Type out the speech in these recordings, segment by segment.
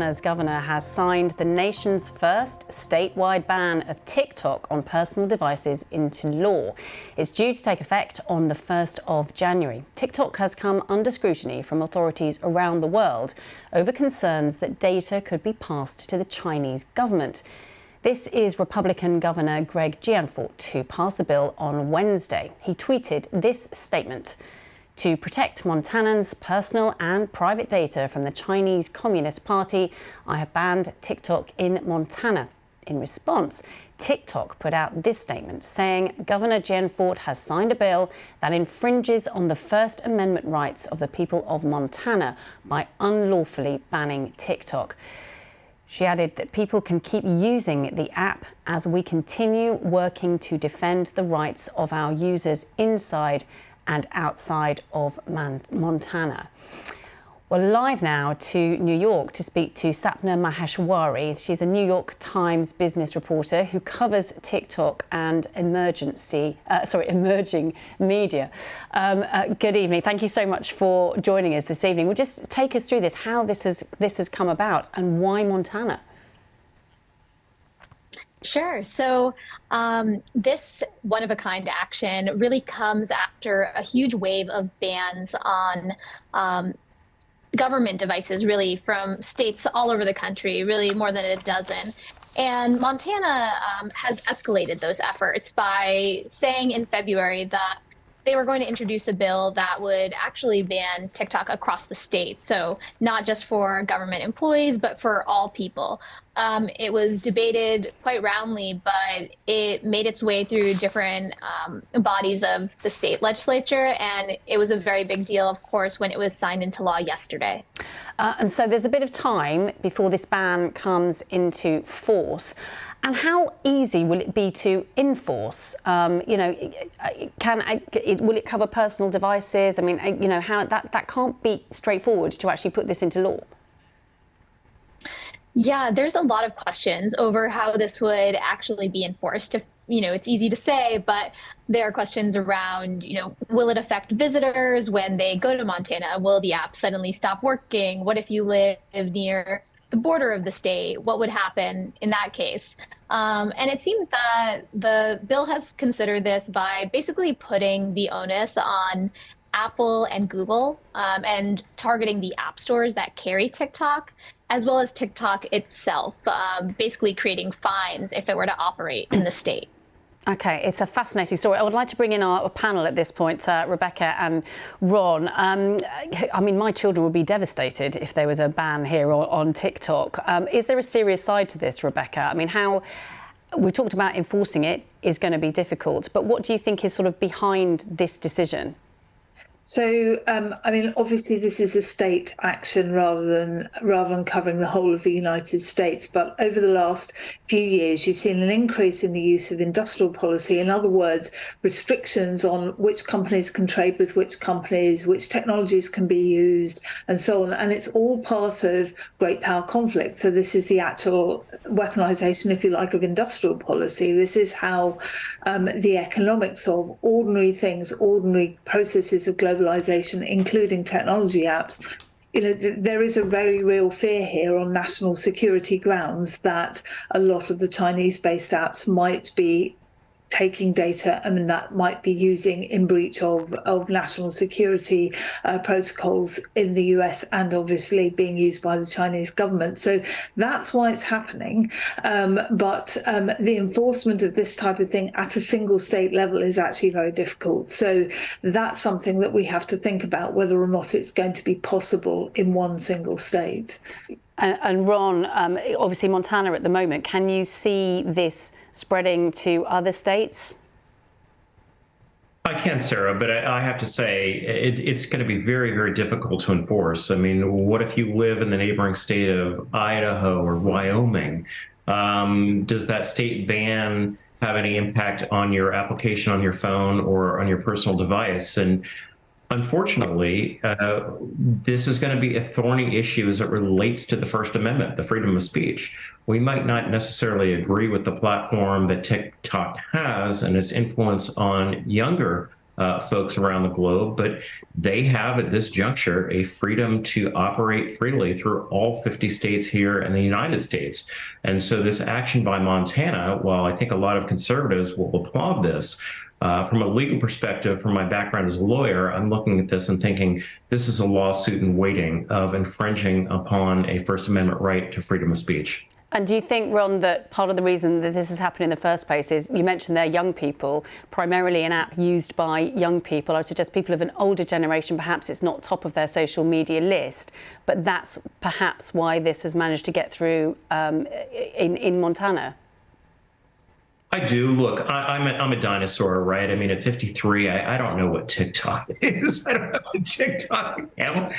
Montana's governor has signed the nation's first statewide ban of TikTok on personal devices into law. It's due to take effect on the 1st of January. TikTok has come under scrutiny from authorities around the world over concerns that data could be passed to the Chinese government. This is Republican Governor Greg Gianforte, who passed the bill on Wednesday. He tweeted this statement: "To protect Montanans' personal and private data from the Chinese Communist Party, I have banned TikTok in Montana." In response, TikTok put out this statement saying Governor Gianforte has signed a bill that infringes on the First Amendment rights of the people of Montana by unlawfully banning TikTok. She added that people can keep using the app as we continue working to defend the rights of our users inside and outside of Montana. We're live now to New York to speak to Sapna Maheshwari. She's a New York Times business reporter who covers TikTok and emerging media. Good evening. Thank you so much for joining us this evening. Well, just take us through this, how this has come about and why Montana? Sure. So this one-of-a-kind action really comes after a huge wave of bans on government devices, really, from states all over the country, really more than a dozen. And Montana has escalated those efforts by saying in February that they were going to introduce a bill that would actually ban TikTok across the state. So not just for government employees, but for all people. It was debated quite roundly, but it made its way through different bodies of the state legislature. And it was a very big deal, of course, when it was signed into law yesterday. And so there's a bit of time before this ban comes into force. And how easy will it be to enforce? Will it cover personal devices? I mean, how that can't be straightforward to actually put this into law. Yeah, there's a lot of questions over how this would actually be enforced. It's easy to say, but there are questions around, will it affect visitors when they go to Montana? Will the app suddenly stop working? What if you live near the border of the state? What would happen in that case? And it seems that the bill has considered this by basically putting the onus on Apple and Google and targeting the app stores that carry TikTok, as well as TikTok itself, basically creating fines if it were to operate in the state. Okay, it's a fascinating story. I would like to bring in our panel at this point, Rebecca and Ron. I mean, my children would be devastated if there was a ban here on TikTok. Is there a serious side to this, Rebecca? I mean, how we talked about enforcing it is going to be difficult, but what do you think is sort of behind this decision? So, obviously this is a state action rather than covering the whole of the United States. But over the last few years, you've seen an increase in the use of industrial policy. In other words, restrictions on which companies can trade with which companies, which technologies can be used, and so on. And it's all part of great power conflict. So this is the actual weaponization, if you like, of industrial policy. This is how the economics of ordinary things, ordinary processes of globalization, including technology apps, there is a very real fear here on national security grounds that a lot of the Chinese-based apps might be taking data and that might be using in breach of national security protocols in the US and obviously being used by the Chinese government. So that's why it's happening. But the enforcement of this type of thing at a single state level is actually very difficult. So that's something that we have to think about, whether or not it's going to be possible in one single state. And Ron, obviously Montana at the moment, can you see this spreading to other states? I can, Sarah, but I have to say it's going to be very, very difficult to enforce. I mean, what if you live in the neighboring state of Idaho or Wyoming? Does that state ban have any impact on your application on your phone or on your personal device? And unfortunately, this is going to be a thorny issue as it relates to the First Amendment, the freedom of speech. We might not necessarily agree with the platform that TikTok has and its influence on younger folks around the globe, but they have at this juncture a freedom to operate freely through all 50 states here in the United States. And so this action by Montana, while I think a lot of conservatives will applaud this, from a legal perspective, from my background as a lawyer, I'm looking at this and thinking this is a lawsuit in waiting of infringing upon a First Amendment right to freedom of speech. And do you think, Ron, that part of the reason that this has happened in the first place is, you mentioned they're young people, primarily an app used by young people. I would suggest people of an older generation, perhaps it's not top of their social media list, but that's perhaps why this has managed to get through in Montana. I do. Look, I'm a dinosaur, right? I mean, at 53, I don't know what TikTok is. I don't have a TikTok account,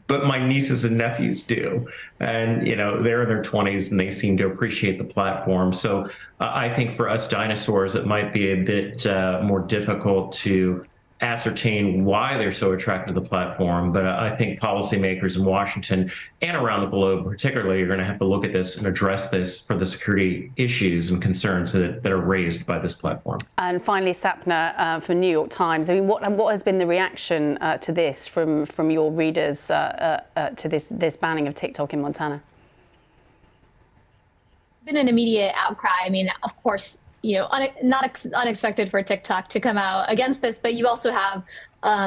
but my nieces and nephews do. And, you know, they're in their 20s and they seem to appreciate the platform. So I think for us dinosaurs, it might be a bit more difficult to ascertain why they're so attracted to the platform. But I think policymakers in Washington and around the globe, particularly, are going to have to look at this and address this for the security issues and concerns that are raised by this platform. And finally, Sapna from New York Times. I mean, what has been the reaction to this from your readers to this banning of TikTok in Montana? Been an immediate outcry. I mean, of course, you know, not unexpected for TikTok to come out against this, but you also have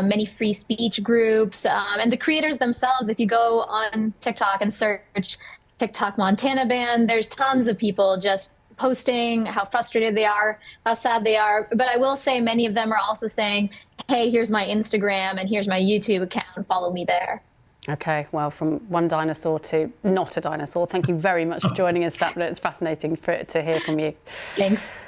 many free speech groups and the creators themselves. If you go on TikTok and search TikTok Montana ban, there's tons of people just posting how frustrated they are, how sad they are. But I will say many of them are also saying, hey, here's my Instagram and here's my YouTube account, follow me there. Okay, well, from one dinosaur to not a dinosaur, thank you very much for joining us, Sapna. It's fascinating to hear from you. Thanks.